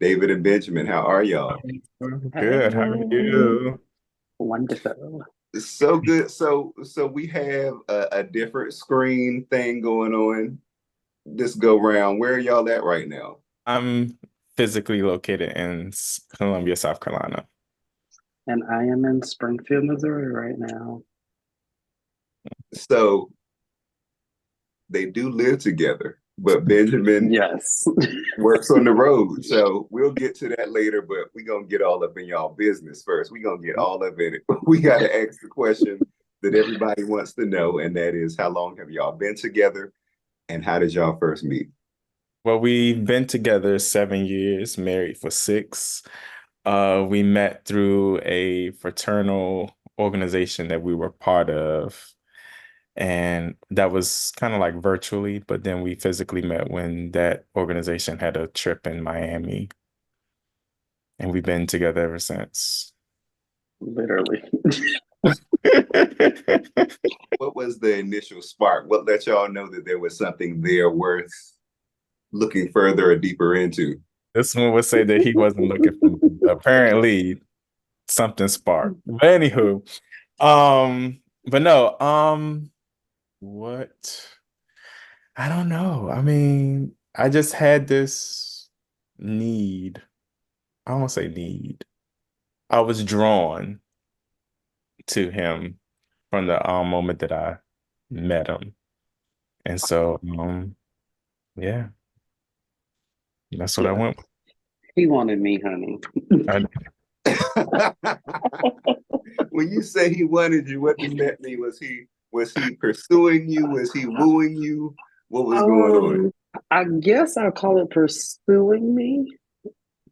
David and Benjamin, how are y'all? Good. How are Hey, you? wonderful. So good. So we have a different screen thing going on this go round. Where are y'all at right now? I'm physically located in Columbia, South Carolina. And I am in Springfield, Missouri right now. So they do live together, but Benjamin Yes. works on the road. So we'll get to that later, but we're gonna get all up in y'all business first. We're gonna get all of it. We gotta ask the question that everybody wants to know, and that is how long have y'all been together and how did y'all first meet? Well, we've been together 7 years, married for six. We met through a fraternal organization that we were part of, and that was kind of like virtually, but then we physically met when that organization had a trip in Miami, and we've been together ever since. Literally. What was the initial spark? What let y'all know that there was something there worth looking further or deeper into? This one would say that he wasn't looking for me. Apparently, something sparked. But anywho, but no, what? I don't know. I mean, I just had this need. I won't say need. I was drawn to him from the moment that I met him. And so, yeah, that's what I Yeah. went He wanted me, honey. with. When you say he wanted you, what does that mean? Was he pursuing you? Was he wooing you? What was going on? Um, I guess I'll call it pursuing me,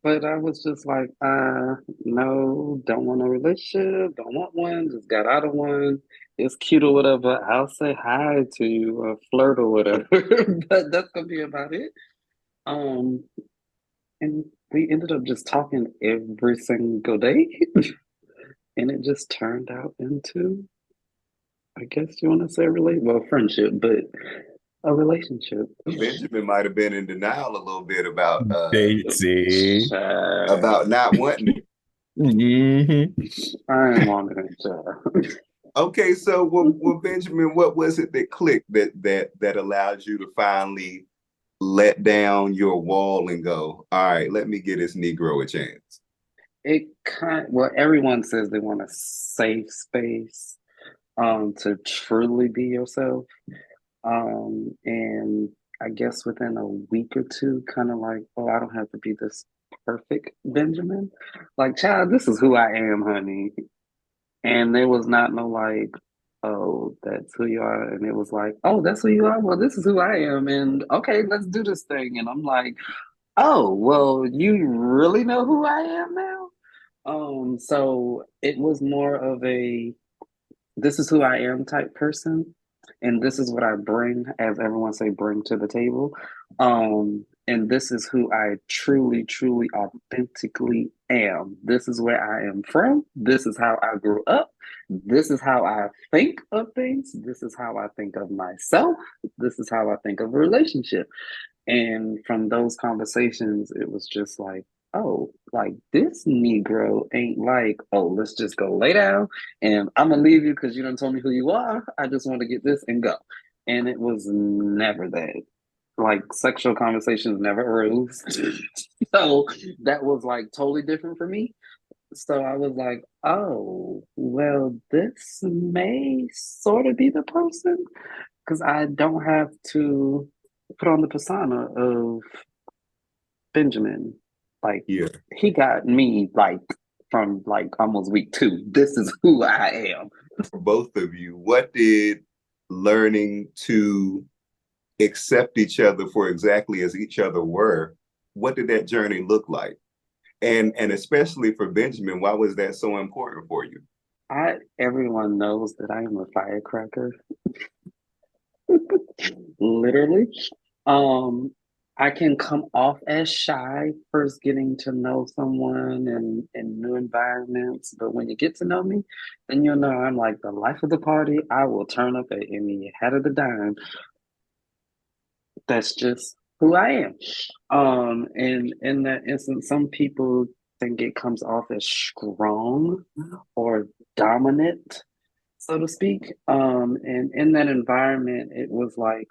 but I was just like, no, don't want a relationship, don't want one, just got out of one. It's cute or whatever. I'll say hi to you or flirt or whatever, but that's gonna be about it. Um, and we ended up just talking every single day, and it just turned out into, I guess you want to say, friendship, but a relationship. Benjamin might have been in denial a little bit Daisy. about not wanting it. Hmm. I ain't wanting it, child. Okay, so well, Benjamin, what was it that clicked that allowed you to finally let down your wall and go, all right, let me give this Negro a chance? Well, everyone says they want a safe space to truly be yourself. And I guess within a week or two, kind of like, oh, I don't have to be this perfect Benjamin. Like, child, this is who I am, honey. And there was not no like, oh, that's who you are. And it was like, oh, that's who you are. Well, this is who I am. And okay, let's do this thing. And I'm like, oh, well, you really know who I am now? So it was more of a this is who I am type person, and this is what I bring, as everyone say, bring to the table. And this is who I truly, truly, authentically am. This is where I am from. This is how I grew up. This is how I think of things. This is how I think of myself. This is how I think of a relationship. And from those conversations, it was just like, oh, like this Negro ain't like, oh, let's just go lay down and I'm gonna leave you because you don't tell me who you are. I just want to get this and go. And it was never that. Like sexual conversations never arose. So that was like totally different for me. So I was like, oh, well, this may sort of be the person because I don't have to put on the persona of Benjamin. Like Yeah. he got me like from like almost week two. This is who I am. For both of you, what did learning to accept each other for exactly as each other were, what did that journey look like? And especially for Benjamin, why was that so important for you? I Everyone knows that I am a firecracker, literally. Um, I can come off as shy first getting to know someone and in new environments, but when you get to know me, then you'll know I'm like the life of the party. I will turn up at any head of the dime. That's just who I am. And in that instance, some people think it comes off as strong or dominant, so to speak. And in that environment, it was like,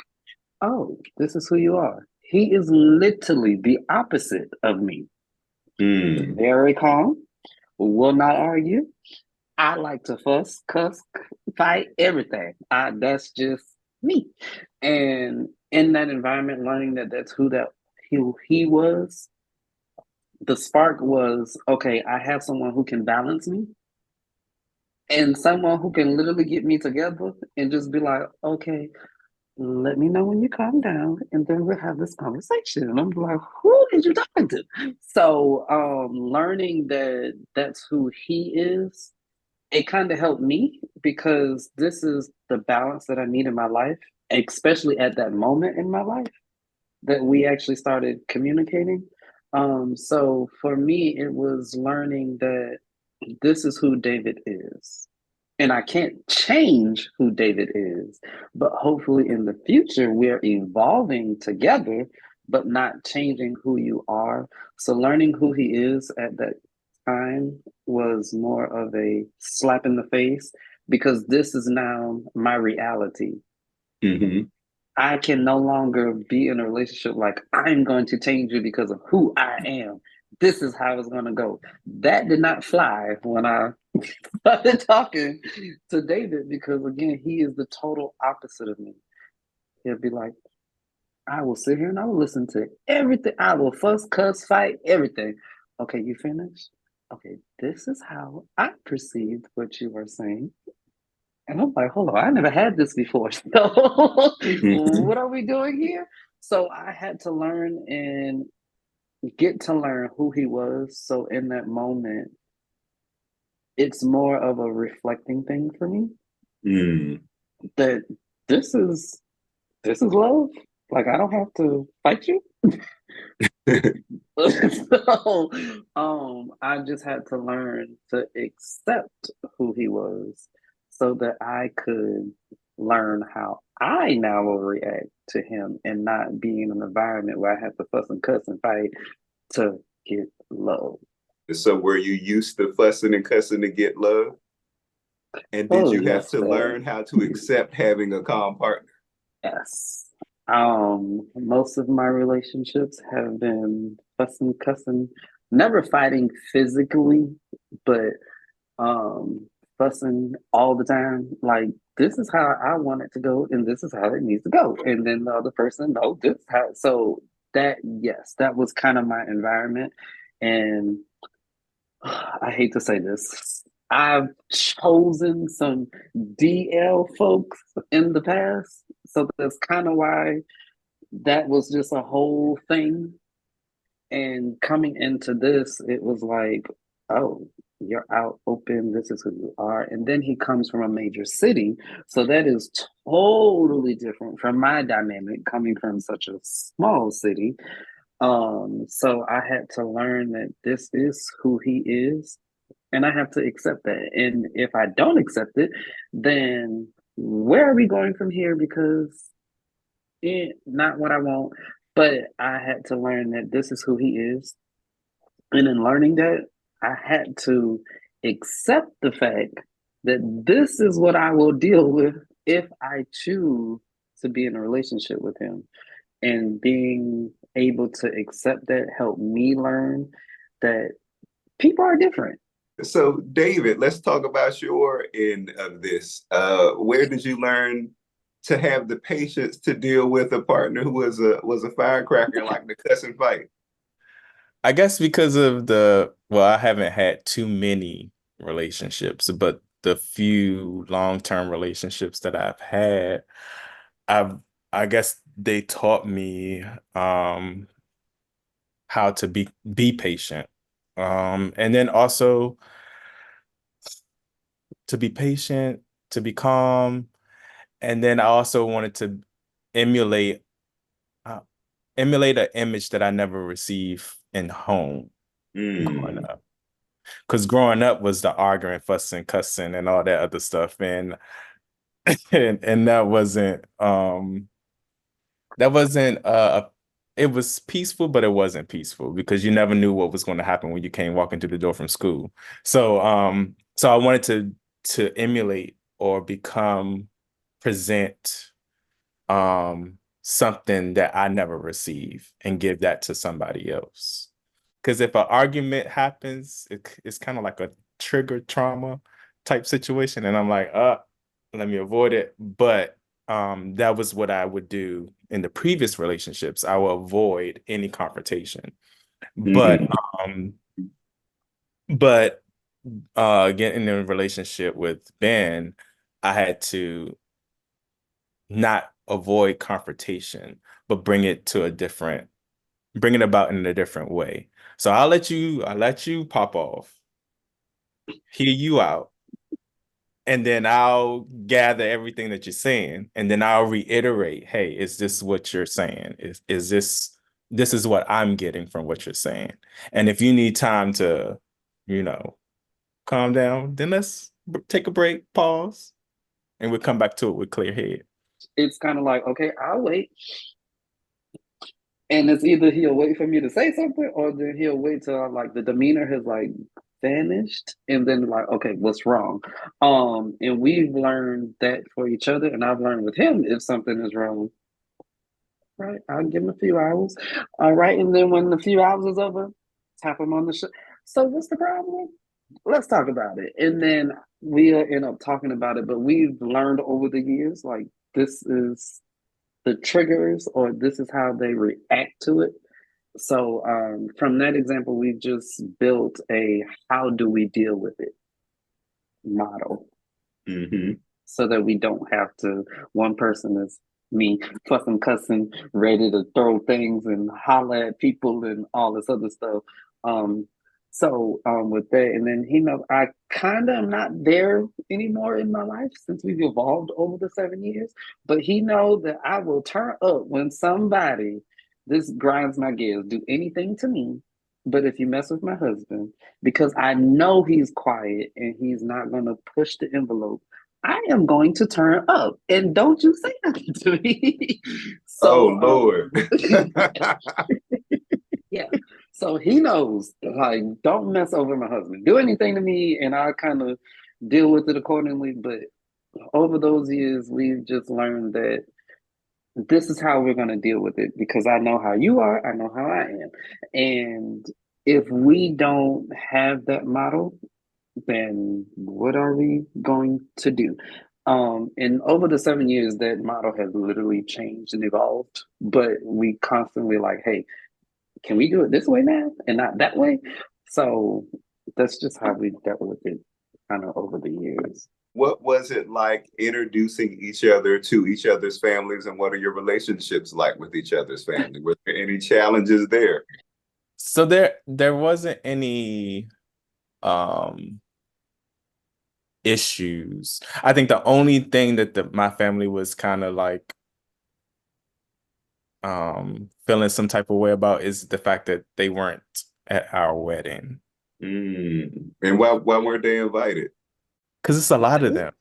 oh, this is who you are. He is literally the opposite of me. Mm. Very calm, will not argue. I like to fuss, cuss, fight, everything. That's just me. And in that environment, learning that that's who he was, the spark was okay. I have someone who can balance me, and someone who can literally get me together and just be like, okay, let me know when you calm down, and then we'll have this conversation. And I'm like, who is you talking to? So, learning that that's who he is, it kind of helped me because this is the balance that I need in my life, especially at that moment in my life that we actually started communicating. So for me, it was learning that this is who David is. And I can't change who David is, but hopefully in the future, we're evolving together, but not changing who you are. So learning who he is at that time was more of a slap in the face because this is now my reality. Hmm. I can no longer be in a relationship like I'm going to change you because of who I am. This is how it's going to go. That did not fly when I started talking to David because, again, he is the total opposite of me. He'll be like, I will sit here and I will listen to everything. I will fuss, cuss, fight, everything. Okay, you finished? Okay, this is how I perceived what you were saying. And I'm like, hold on, I never had this before. So Hmm. what are we doing here? So I had to learn and get to learn who he was. So in that moment, it's more of a reflecting thing for me Mm. that this is this is love. Like I don't have to fight you. So I just had to learn to accept who he was so that I could learn how I now will react to him and not be in an environment where I have to fuss and cuss and fight to get love. So were you used to fussing and cussing to get love? And did Oh you have yes, to learn how to accept having a calm partner? yes. Most of my relationships have been fussing, cussing, never fighting physically, but um fussing all the time. Like this is how I want it to go, and this is how it needs to go. And then the other person, no, this is how so that yes, that was kind of my environment. And I hate to say this. I've chosen some DL folks in the past. So that's kind of why that was just a whole thing. And coming into this, it was like, oh, you're out open. This is who you are. And then he comes from a major city. So that is totally different from my dynamic coming from such a small city. So I had to learn that this is who he is. And I have to accept that. And if I don't accept it, then where are we going from here? Because not what I want. But I had to learn that this is who he is. And in learning that, I had to accept the fact that this is what I will deal with if I choose to be in a relationship with him. And being able to accept that helped me learn that people are different. So, David, let's talk about your end of this. Where did you learn to have the patience to deal with a partner who was a firecracker and like to cuss and fight? I guess because of I haven't had too many relationships, but the few long-term relationships that I've had, I've, I guess they taught me how to be patient. And then also to be patient, to be calm. And then I also wanted to emulate uh, emulate an image that I never received in home growing Mm. up. Because growing up was the arguing, fussing, cussing, and all that other stuff, and and that wasn't it was peaceful, but it wasn't peaceful because you never knew what was going to happen when you came walking through the door from school. So I wanted to emulate or present something that I never received and give that to somebody else. Because if an argument happens, it's kind of like a trigger trauma type situation, and I'm like, let me avoid it. But that was what I would do in the previous relationships. I will avoid any confrontation. But Mhm. but getting in a relationship with Ben, I had to not avoid confrontation, but bring it about in a different way. So I'll let you pop off, hear you out, and then I'll gather everything that you're saying, and then I'll reiterate, hey, is this what you're saying? Is this is what I'm getting from what you're saying? And if you need time to, you know, calm down, then let's take a break, pause, and we'll come back to it with clear head. It's kind of like, okay, I'll wait. And it's either he'll wait for me to say something, or then he'll wait till like the demeanor has like vanished, and then like, okay, what's wrong? And we've learned that for each other, and I've learned with him if something is wrong, right? I'll give him a few hours. All right, and then when the few hours is over, tap him on the shoulder. So what's the problem? Let's talk about it. And then we'll end up talking about it. But we've learned over the years, like this is the triggers, or this is how they react to it. So from that example, we've just built a how do we deal with it model, so that we don't have to, one person is me fussing, cussing, ready to throw things and holler at people and all this other stuff. Um, with that, and then he knows I kind of am not there anymore in my life since we've evolved over the 7 years, but he knows that I will turn up when somebody, this grinds my gears, do anything to me. But if you mess with my husband, because I know he's quiet and he's not going to push the envelope, I am going to turn up, and don't you say nothing to me. Oh So, Lord. yeah. So he knows, like, don't mess over my husband. Do anything to me, and I kind of deal with it accordingly. But over those years, we've just learned that this is how we're going to deal with it, because I know how you are, I know how I am. And if we don't have that model, then what are we going to do? And over the 7 years, that model has literally changed and evolved. But we constantly like, hey, can we do it this way now and not that way? So that's just how we dealt with it kind of over the years. What was it like introducing each other to each other's families, and what are your relationships like with each other's family? Were there any challenges there? So there wasn't any um issues. I think the only thing that my family was kind of like feeling some type of way about is the fact that they weren't at our wedding. And why weren't they invited? Because it's a lot of them.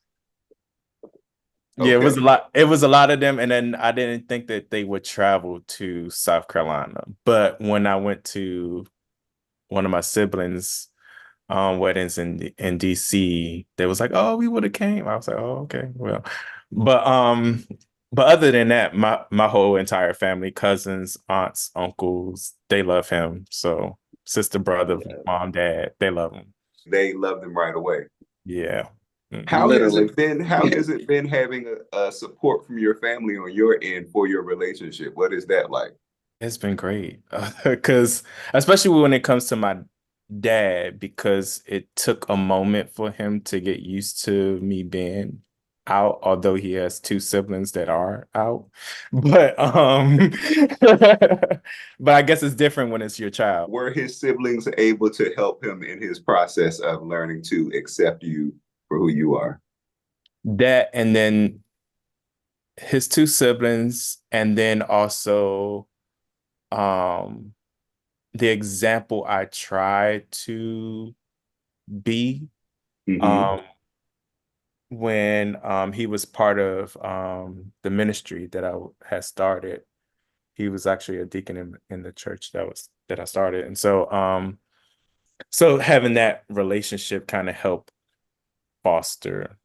Yeah, it was Okay. a lot. It was a lot of them, and then I didn't think that they would travel to South Carolina. But when I went to one of my siblings' weddings in DC, they was like, "Oh, we would have came." I was like, "Oh, okay, well," but um, but other than that, my whole entire family, cousins, aunts, uncles, they love him. So sister, brother, Yeah, mom, dad, they love him. They loved them right away. Yeah. How Mhm. has literally. it been? How has it been having a support from your family on your end for your relationship? What is that like? It's been great because especially when it comes to my dad, because it took a moment for him to get used to me being out, although he has two siblings that are out. But but I guess it's different when it's your child. Were his siblings able to help him in his process of learning to accept you for who you are? That and then his two siblings, and then also um the example I tried to be Mm-hmm. um when he was part of the ministry that I had started. He was actually a deacon in the church that I started. And so having that relationship kind of helped foster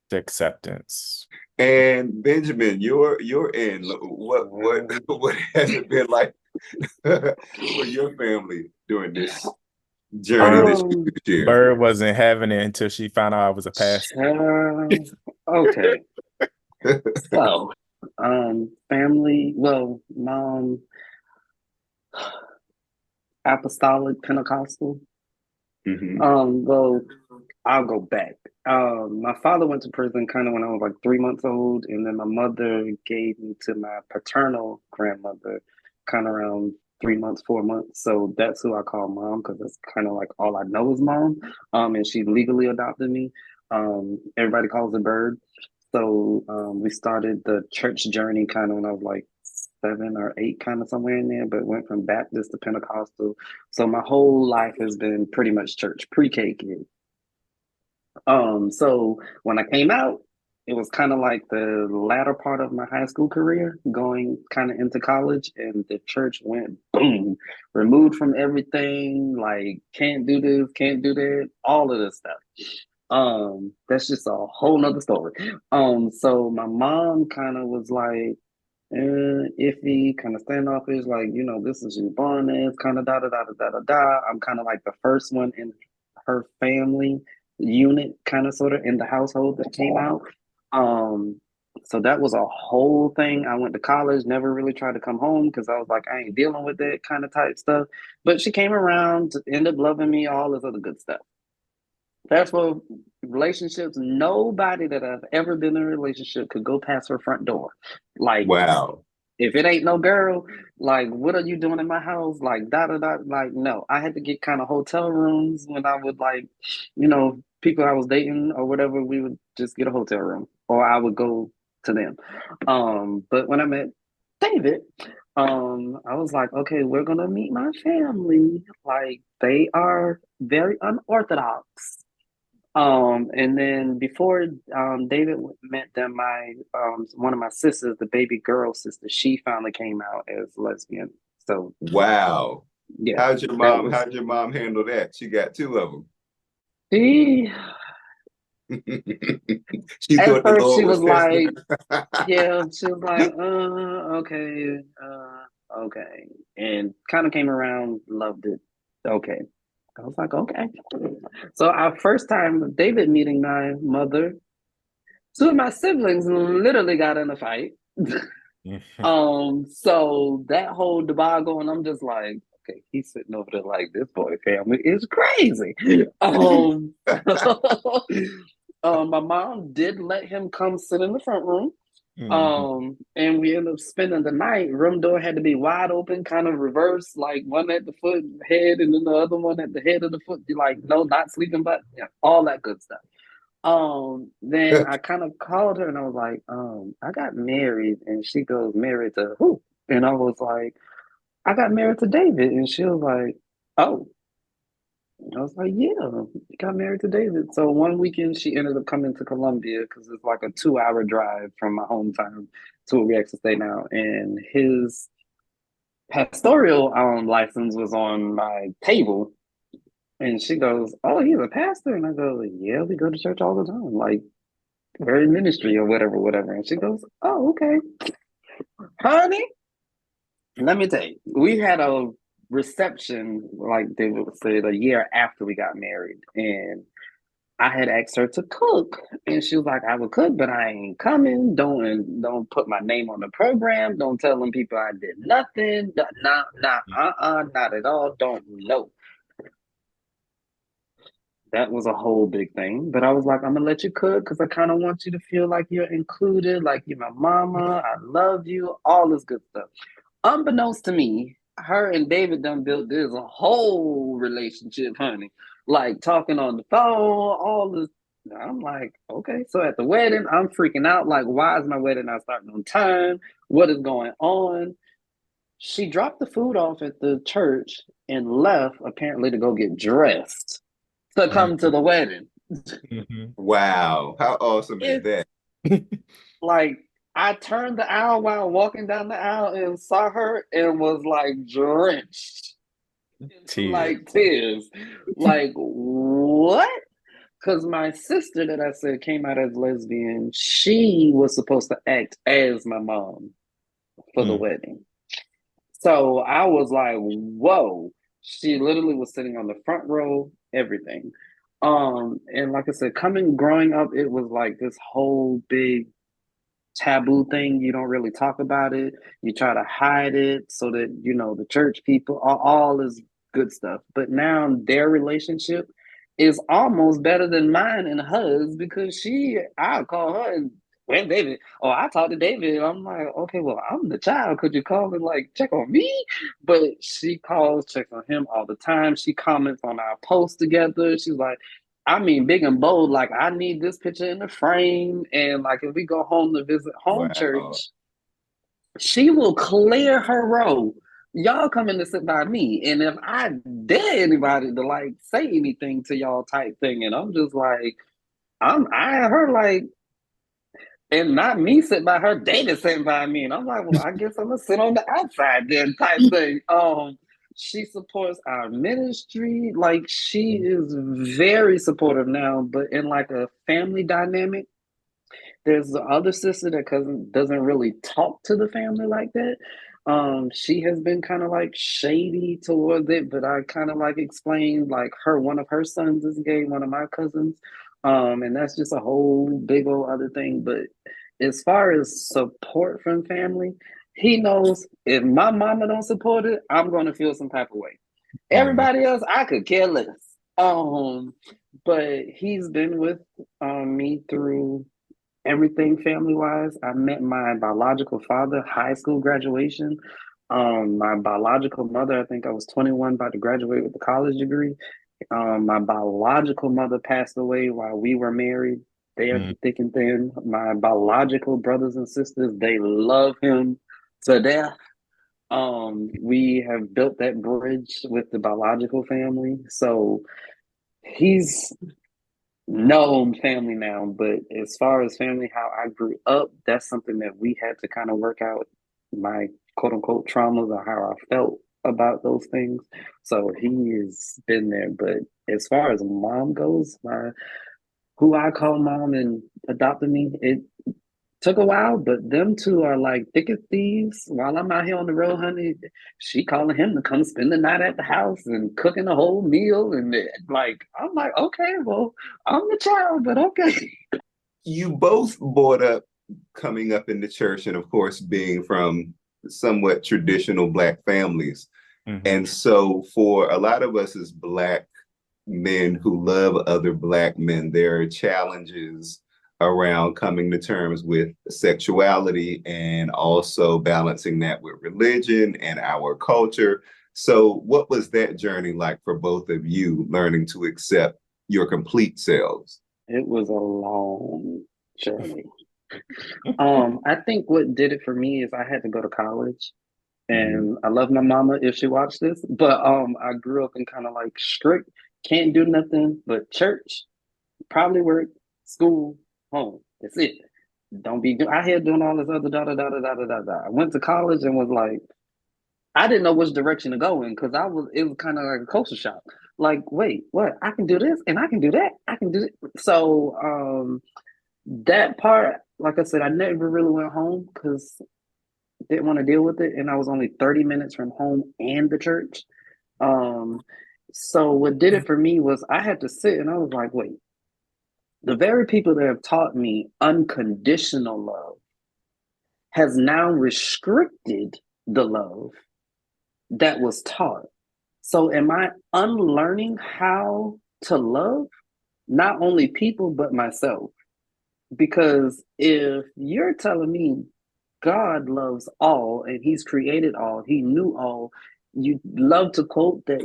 the acceptance. And Benjamin, your end, what has it been like for your family during this journey that you Um, could share? Bird wasn't having it until she found out I was a pastor. okay. So, family, well, mom, apostolic Pentecostal. Mhm. Well, I'll go back. My father went to prison kind of when I was like 3 months old, and then my mother gave me to my paternal grandmother kind of around 3 months, 4 months. So that's who I call mom because it's kind of like all I know is mom. And she legally adopted me. Everybody calls her Bird. So we started the church journey kind of when I was like 7 or 8, kind of somewhere in there, but went from Baptist to Pentecostal. So my whole life has been pretty much church, pre-K kid. So when I came out, it was kind of like the latter part of my high school career, going kind of into college, and the church went boom, removed from everything, like can't do this, can't do that, all of this stuff. That's just a whole nother story. So my mom kind of was like, iffy, kind of standoffish, like, this is you born as, kind of da da da da da da da. I'm kind of like the first one in her family unit, kind of sort of in the household that came out. So that was a whole thing. I went to college, never really tried to come home because I was like, I ain't dealing with that kind of type stuff. But she came around to end up loving me, all this other good stuff. That's what relationships, nobody that I've ever been in a relationship could go past her front door. Like, Wow. if it ain't no girl, like, what are you doing in my house? Like, da da da. Like, no, I had to get kind of hotel rooms when I would, like, people I was dating or whatever, we would just get a hotel room or I would go to them. But when I met David, I was like, okay, we're gonna meet my family. Like, they are very unorthodox. And then before David met them, my one of my sisters, the baby girl sister, she finally came out as lesbian. So Wow. yeah, How'd your that mom was handle that? She got two of them. she. She At thought the first, she Lord was was testing like, yeah, she was like, okay, okay, and kind of came around, loved it. Okay, I was like, okay. So our first time with David meeting my mother, two of my siblings literally got in a fight. So that whole debacle, and I'm just like, okay, he's sitting over there like this boy family is crazy. My mom did let him come sit in the front room. And we ended up spending the night. Room door had to be wide open, kind of reverse, like one at the foot head, and then the other one at the head of the foot. Like, no, not sleeping, but yeah, all that good stuff. Then I kind of called her and I was like, I got married, and she goes, married to who? And I was like, I got married to David, and she was like, oh. And I was like, yeah, you got married to David. So one weekend she ended up coming to Columbia because it's like a 2-hour drive from my hometown to where we actually stay now. And his pastoral license was on my table. And she goes, oh, he's a pastor. And I go, yeah, we go to church all the time. Like, we're in ministry or whatever, whatever. And she goes, oh, okay. Honey, let me tell you, we had a reception, like they would say, a year after we got married. And I had asked her to cook. And she was like, I would cook, but I ain't coming. Don't put my name on the program. Don't tell them people I did nothing. Not at all. Don't know. That was a whole big thing. But I was like, I'm gonna let you cook because I kind of want you to feel like you're included, like you're my mama. I love you, all this good stuff. Unbeknownst to me, her and David done built this a whole relationship, honey. Like talking on the phone, all this. I'm like, okay. So at the wedding, I'm freaking out. Like, why is my wedding not starting on time? What is going on? She dropped the food off at the church and left, apparently, to go get dressed to come to the wedding. Wow. How awesome is It's that? like I turned the aisle while walking down the aisle and saw her and was like drenched into Tears. like tears. Like, what? Because my sister that I said came out as lesbian, she was supposed to act as my mom for the Mm. wedding. So I was like, whoa. She literally was sitting on the front row, everything. And like I said, growing up, it was like this whole big taboo thing. You don't really talk about it. You try to hide it so that, the church people, all is good stuff. But now their relationship is almost better than mine and hers because I'll call her and when David, I talked to David. I'm like, okay, well, I'm the child. Could you call and like check on me? But she calls, checks on him all the time. She comments on our posts together. She's like, I mean, big and bold. Like, I need this picture in the frame. And like, if we go home to visit home Wow. church, she will clear her row. Y'all coming to sit by me. And if I dare anybody to like say anything to y'all type thing, and I'm just like, I her like, and not me sit by her, David sitting by me. And I'm like, well, I guess I'm gonna sit on the outside then type thing. She supports our ministry. Like she is very supportive now, but in like a family dynamic, there's the other sister that cousin doesn't really talk to the family like that. She has been kind of like shady towards it, but I kind of like explained like one of her sons is gay, one of my cousins. And that's just a whole big old other thing. But as far as support from family, he knows if my mama don't support it, I'm gonna feel some type of way. Mm. Everybody else, I could care less. But he's been with me through everything family wise. I met my biological father, high school graduation. My biological mother, I think I was 21, about to graduate with a college degree. My biological mother passed away while we were married. They are Mm. thick and thin. My biological brothers and sisters, they love him to death. We have built that bridge with the biological family. So he's known family now, but as far as family, how I grew up, that's something that we had to kind of work out my quote unquote traumas or how I felt about those things. So he has been there. But as far as mom goes, who I call mom and adopted me, it took a while, but them two are like thick as thieves. While I'm out here on the road, honey, she calling him to come spend the night at the house and cooking a whole meal. And like, I'm like, okay, well, I'm the child, but okay. You both brought up coming up in the church and, of course, being from somewhat traditional Black families. Mhm. And so, for a lot of us as Black men who love other Black men, there are challenges around coming to terms with sexuality and also balancing that with religion and our culture. So, what was that journey like for both of you, learning to accept your complete selves? It was a long journey. I think what did it for me is I had to go to college. Mhm. And I love my mama if she watched this, but I grew up in kind of like strict, can't do nothing but church, probably work, school, home. That's it. Don't be out here doing all this other da da da da da da da da. I went to college and was like, I didn't know which direction to go in because it was kind of like a culture shock. Like, wait, what? I can do this and I can do that. I can do it. So that part, like I said, I never really went home because didn't want to deal with it, and I was only 30 minutes from home and the church. Um, so what did it for me was I had to sit and I was like, wait, the very people that have taught me unconditional love has now restricted the love that was taught. So am I unlearning how to love not only people but myself? Because if you're telling me God loves all and he's created all, he knew all, you love to quote that,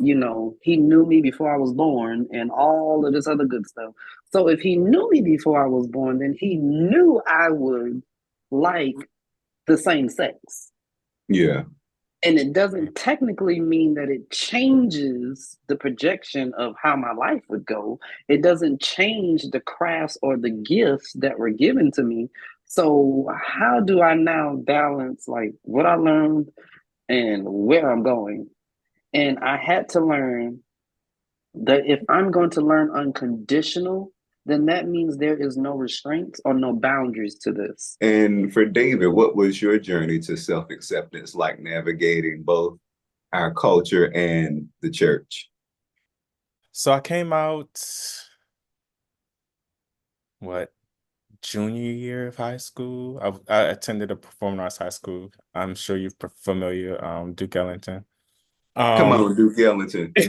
he knew me before I was born and all of this other good stuff. So if he knew me before I was born, then he knew I would like the same sex. Yeah. And it doesn't technically mean that it changes the projection of how my life would go. It doesn't change the crafts or the gifts that were given to me. So how do I now balance like what I learned and where I'm going? And I had to learn that if I'm going to learn unconditional, then that means there is no restraints or no boundaries to this. And for David, what was your journey to self-acceptance like navigating both our culture and the church? So I came out, what, junior year of high school. I attended a performing arts high school. I'm sure you're familiar, Duke Ellington. Come on, Duke Ellington. But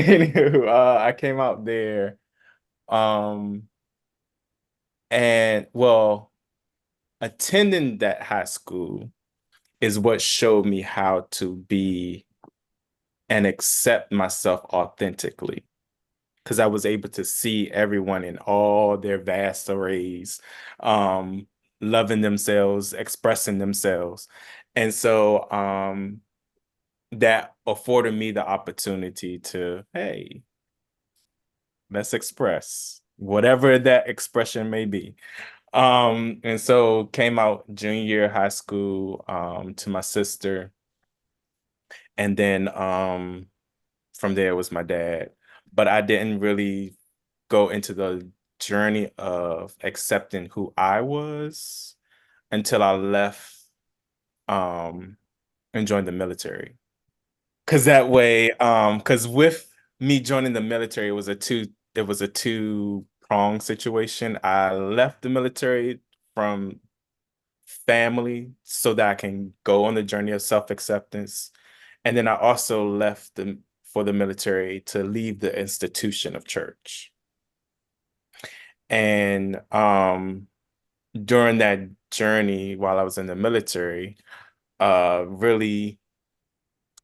anywho, I came out there, um, and well, attending that high school is what showed me how to be and accept myself authentically. Because I was able to see everyone in all their vast arrays, loving themselves, expressing themselves. And so that afforded me the opportunity to, hey, let's express whatever that expression may be. And so came out junior year of high school to my sister. And then from there was my dad. But I didn't really go into the journey of accepting who I was until I left and joined the military. Cause that way, cause with me joining the military, it was a two-pronged situation. I left the military from family so that I can go on the journey of self-acceptance. And then I also left for the military to leave the institution of church. And during that journey while I was in the military, really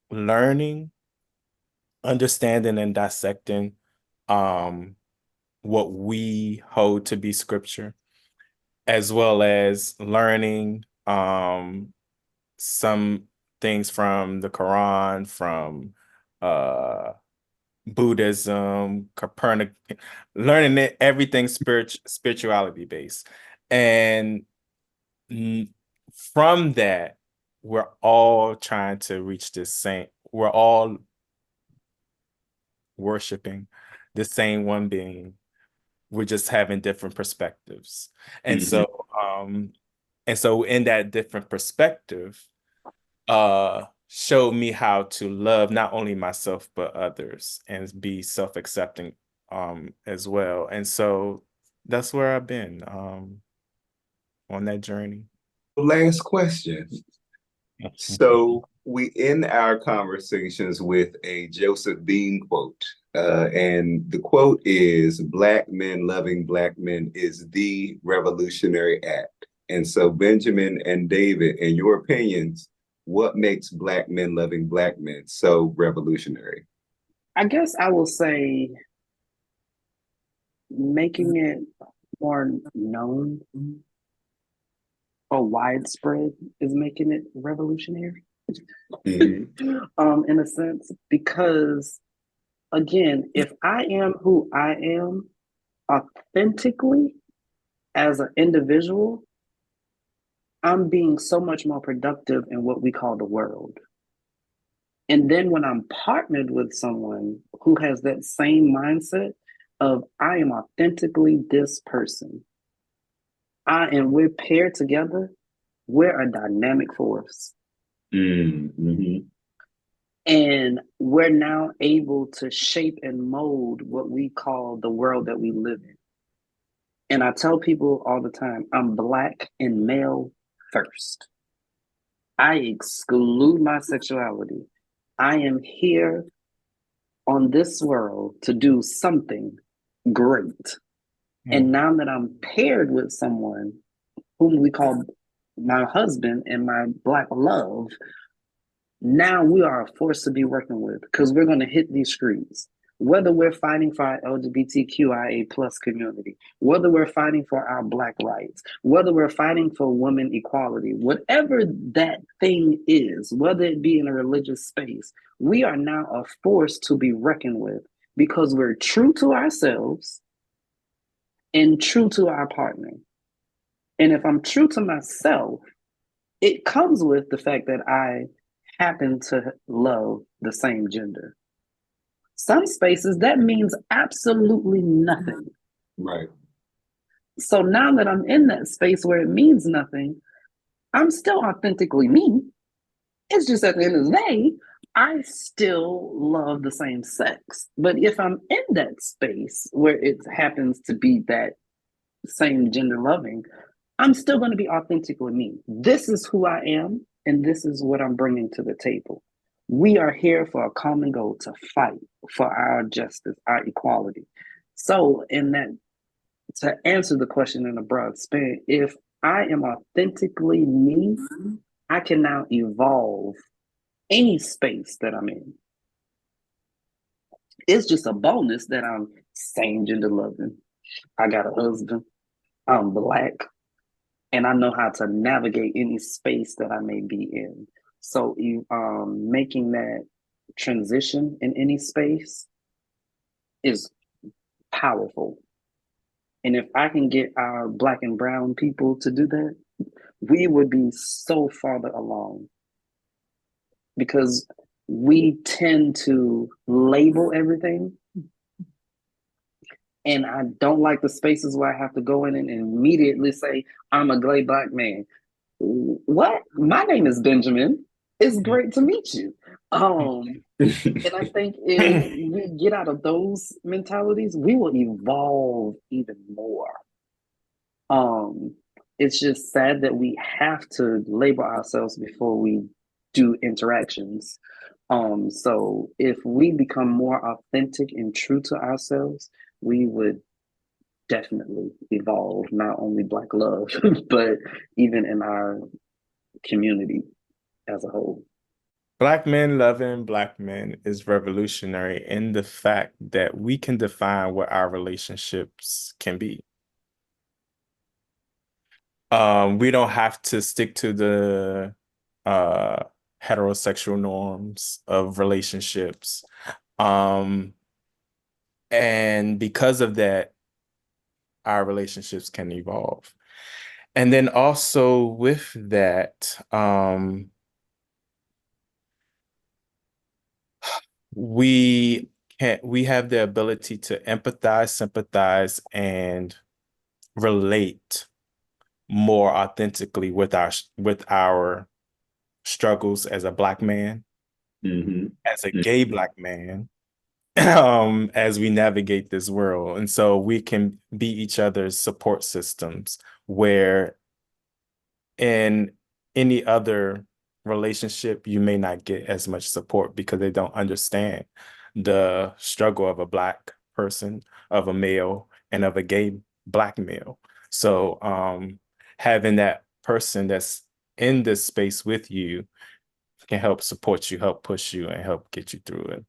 learning, understanding, and dissecting what we hold to be scripture, as well as learning some things from the Quran, from Buddhism, Copernic, learning everything spirituality based. And from that, we're all trying to reach this same, we're all worshiping the same one being. We're just having different perspectives. And so in that different perspective, showed me how to love not only myself but others and be self-accepting as well. And so that's where I've been on that journey. Last question. So we end our conversations with a Joseph Bean quote. And the quote is, "Black men loving Black men is the revolutionary act." And so, Benjamin and David, in your opinions, what makes Black men loving Black men so revolutionary? I guess I will say making it more known or widespread is making it revolutionary. In a sense, because again, if I am who I am authentically as an individual, I'm being so much more productive in what we call the world. And then when I'm partnered with someone who has that same mindset of I am authentically this person, and we're paired together, we're a dynamic force. And we're now able to shape and mold what we call the world that we live in. And I tell people all the time, I'm Black and male first. I exclude my sexuality. I am here on this world to do something great. And now that I'm paired with someone whom we call my husband and my Black love, now we are a force to be working with because we're going to hit these streets. Whether we're fighting for our LGBTQIA plus community, whether we're fighting for our Black rights, whether we're fighting for women equality, whatever that thing is, whether it be in a religious space, we are now a force to be reckoned with because we're true to ourselves and true to our partner. And if I'm true to myself, it comes with the fact that I happen to love the same gender. Some spaces that means absolutely nothing. Right. So now that I'm in that space where it means nothing, I'm still authentically me. It's just at the end of the day, I still love the same sex. But if I'm in that space where it happens to be that same gender loving, I'm still going to be authentically me. This is who I am, and this is what I'm bringing to the table. We are here for a common goal, to fight for our justice, our equality. So, in that, to answer the question in a broad span, if I am authentically me, I can now evolve any space that I'm in. It's just a bonus that I'm same gender loving. I got a husband. I'm Black. And I know how to navigate any space that I may be in. So, making that transition in any space is powerful. And if I can get our Black and brown people to do that, we would be so farther along, because we tend to label everything. And I don't like the spaces where I have to go in and immediately say, I'm a gay Black man. What? My name is Benjamin. It's great to meet you. And I think if we get out of those mentalities, we will evolve even more. It's just sad that we have to label ourselves before we do interactions. So if we become more authentic and true to ourselves, we would definitely evolve, not only Black love, but even in our community as a whole. Black men loving Black men is revolutionary in the fact that we can define what our relationships can be. We don't have to stick to the heterosexual norms of relationships. And because of that, our relationships can evolve. And then also with that, we have the ability to empathize, sympathize, and relate more authentically with our struggles as a Black man, as a gay Black man, as we navigate this world. And so we can be each other's support systems, where in any other relationship, you may not get as much support because they don't understand the struggle of a Black person, of a male, and of a gay Black male. So having that person that's in this space with you can help support you, help push you, and help get you through it.